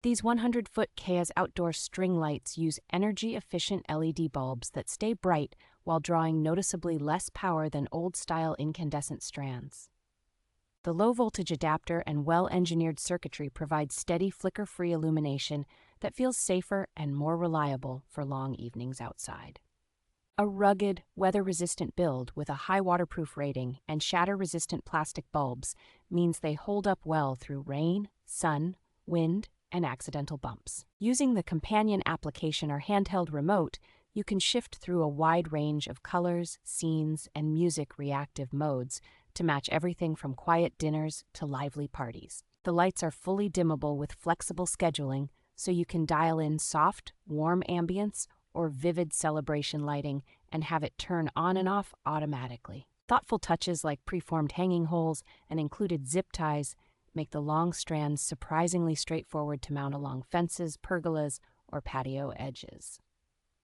These 100-foot CAWWS outdoor string lights use energy-efficient LED bulbs that stay bright while drawing noticeably less power than old-style incandescent strands. The low-voltage adapter and well-engineered circuitry provide steady, flicker-free illumination that feels safer and more reliable for long evenings outside. A rugged, weather-resistant build with a high waterproof rating and shatter-resistant plastic bulbs means they hold up well through rain, sun, wind, and accidental bumps. Using the companion application or handheld remote, you can shift through a wide range of colors, scenes, and music reactive modes to match everything from quiet dinners to lively parties. The lights are fully dimmable with flexible scheduling, so you can dial in soft, warm ambience or vivid celebration lighting and have it turn on and off automatically. Thoughtful touches like preformed hanging holes and included zip ties make the long strands surprisingly straightforward to mount along fences, pergolas, or patio edges.